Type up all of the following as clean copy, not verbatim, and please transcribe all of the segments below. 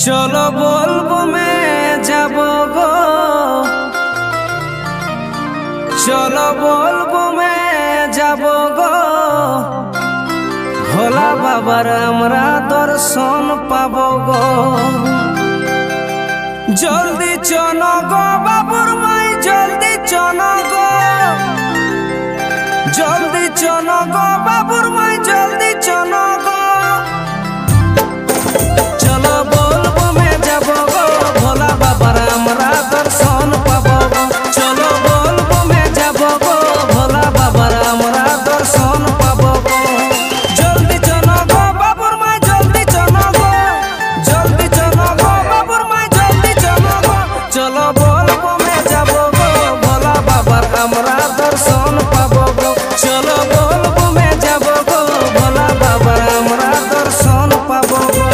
चलो बोलबो में जाबो गो, चलो बोलबो में जाबो गो, भोला बाबार हमरा दर्शन पाबो गो। जल्दी चलो गो बाबुर माई, जल्दी चलो गो, जल्दी चलो गो बाबुर माई, जल्दी चलो गो। चलो बोलबो में जाबो गो, भोला बाबार हमरा दर्शन पाबो गो। चलो बोलबो में जाबो गो, भोला बाबार हमरा दर्शन पाबो गो। जल्दी चलो गो बाबुर माई, जल्दी चलो गो, जल्दी चलो गो बाबुर माई, जल्दी चलो गो। चलो बोलबो में जाबो गो, भोला बाबार हमरा दर्शन पाबो गो। चलो बोलबो में जाबो गो, भोला बाबार हमरा दर्शन पाबो गो।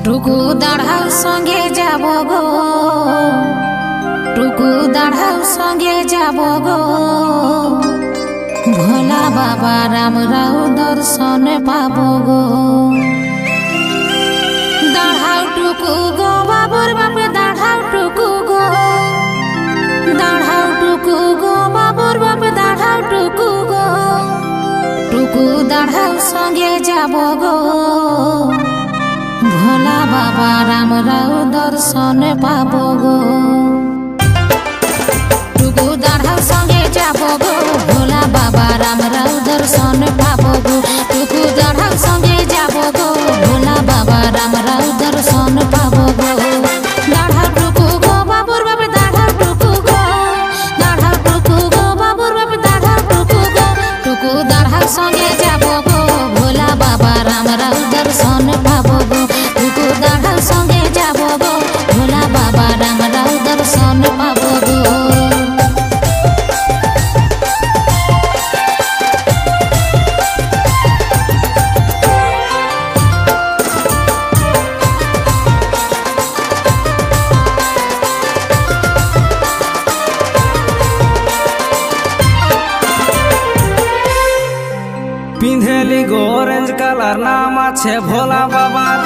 टुकु दाढ़ाऊ संगे जाबो गो, टुकु दाढ़ाऊ संगे जाबो गो, भोला बाबा रामराव दर्शन पाबो गो। दाढ़ाऊ टुकु गो बाबुर बापे, दाढ़ाऊ टुकु गो, दाढ़ाऊ टुकु गो बाबुर बापे, दाढ़ाऊ टुकु गो। टुकु दाढ़ाऊ संगे जाबो गो, भोला बाबा रामराव दर्शन पाबो गो। टुकु दाढ़ाऊ संगे जाबो गो, भोला बाबा रामराव दर्शन पाबो गो। टुकु दाढ़ाऊ संगे जाबो गो, भोला बाबा रामराव दर्शन पाबो गो। दाढ़ाऊ टुकु गो बाबुर बापे, दाढ़ाऊ टुकु गो, दाढ़ाऊ टुकु गो बाबुर बापे, दाढ़ाऊ टुकु गो। टुकु दाढ़ाऊ संगे जाबो गो, भोला बाबा रामराव दर्शन पाबो गो। टुकु दाढ़ाऊ संगे जाबो गो, भोला बाबा रामराव दर्शन पाबो गो। पिंधेली गो ऑरेंज कलर नाम আছে भोला बाबार,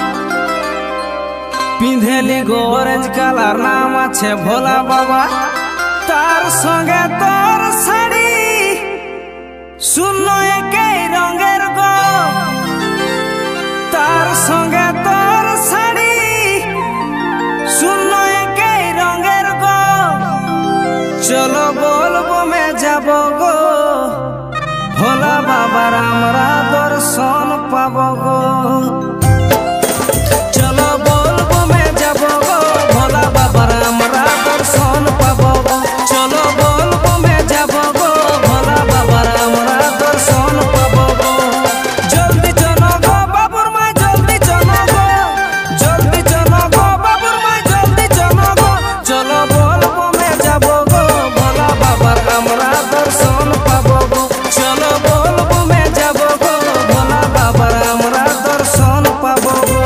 पिंधेली गो ऑरेंज कलर नाम আছে भोला बाबा। तार संगे तोर শাড়ি শূন্য একই রঙের গো, তার সঙ্গে তোর শাড়ি শূন্য একই রঙের গো। চলো बोलबो में যাবো গো, भोला बाबार हमरा दर्शन पाबो गो। चलो बोलबो में जाबो गो, भोला बाबार हमरा दर्शन पाबो गो। चलो बोलबो में जाबो गो, भोला बाबार हमरा दर्शन पाबो गो। जल्दी चलो गो बाबुर माई, जल्दी चलो गो, जल्दी चलो गो बाबुर माई, जल्दी चलो गो। चलो बोलबो में जाबो गो, भोला बाबार हमरा दर्शन पाबो गो। चलो बोलबो में जाबो गो, भोला बाबार हमरा दर्शन पाबो गो।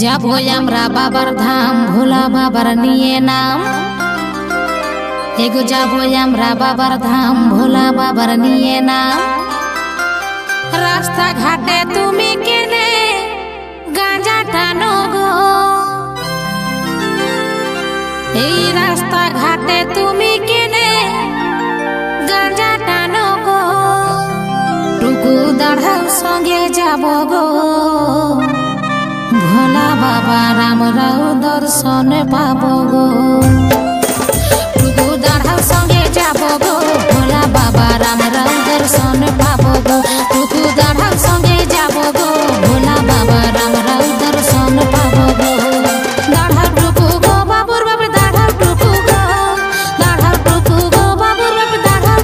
যাবো আমরা বাবার ধাম, ভোলা বাবার নিয়ে নাম। এগো যাবো আমরা বাবার ধাম, ভোলা বাবার নিয়ে নাম। রাস্তা ঘাটে তুমি কেনে গাঁজা টানো গো, এই রাস্তা ঘাটে তুমি কেনে গাঁজা টানো গো। টুকু দাढ़াऊ সঙ্গে যাবো গো, भोला बाबा रामराव दर्शन पाबो गो। टुकु दाढ़ाऊ संगे जाबो गो, भोला बाबा रामराव दर्शन पाबो गो। टुकु दाढ़ाऊ संगे जाबो गो, भोला बाबा रामराव दर्शन पाबो गो। दाढ़ाऊ टुकु गो बाबुर बापे, दाढ़ाऊ टुकु गो, दाढ़ाऊ टुकु गो बाबुर बापे, दाढ़ाऊ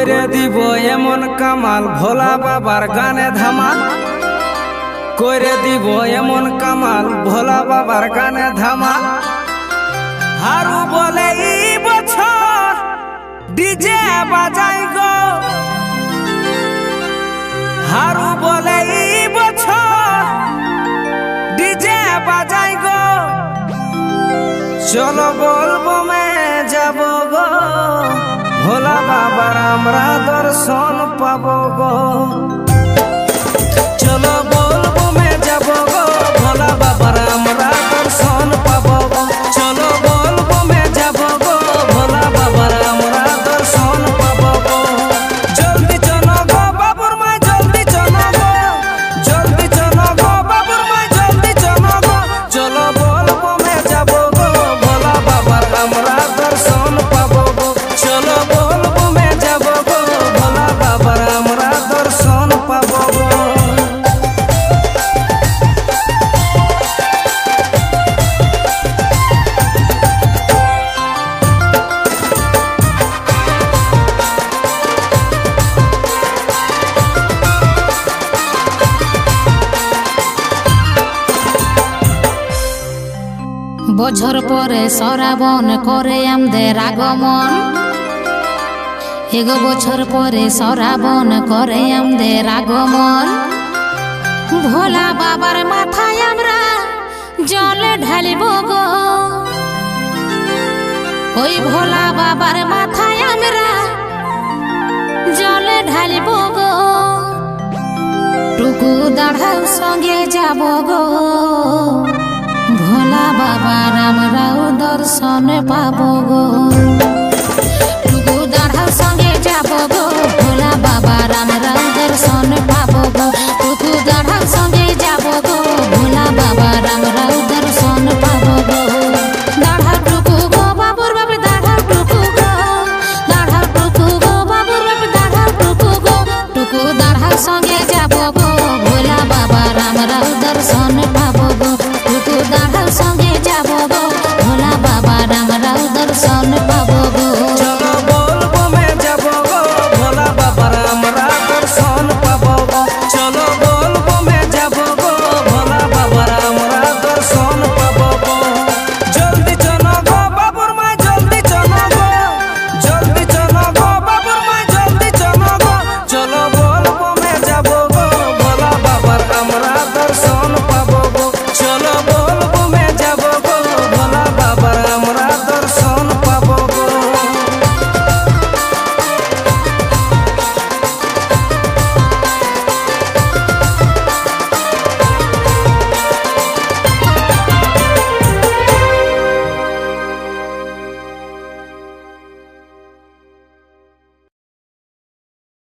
কইরে দিব এমন কামাল ভোলা বাবার গানে ধামাল কইরে দিব এমন কামাল ভোলা বাবার গানে ধামাল হারু বলে এই বছর ডিজে বাজাই গো হারু বলে এই বছর ডিজে বাজাই গো চলো বলবো মে যাব গো ভোলা বাবার আমরা দর্শন পাবো গো চলো বলবো মে যাব গো ভোলা বাবার আমরা দর্শন পাবো গো চলো বলবো মে যাব গো ভোলা বাবার আমরা দর্শন পাবো গো জলদি চলো গো বাবুর মাই জলদি চলো গো জলদি চলো গো বাবুর মাই জলদি চলো গো চলো বলবো মে যাব গো ভোলা বাবার আমরা দর্শন পাবো গো চলো বলবো মে যাব গো ভোলা বাবার আমরা দর্শন পাবো গো বছর পরে শ্রাবণ করে আমাদের আগমন এগো বছর পরে শ্রাবণ করে আমাদের আগমন ভোলা বাবার মাথায় আমরা জল ঢালিব গো ওই ভোলা বাবার মাথায় আমরা জল ঢালিব গো টুকু দাঁড়াও সঙ্গে যাব গো ভোলা বাবার আমরাও দর্শন পাবো গো।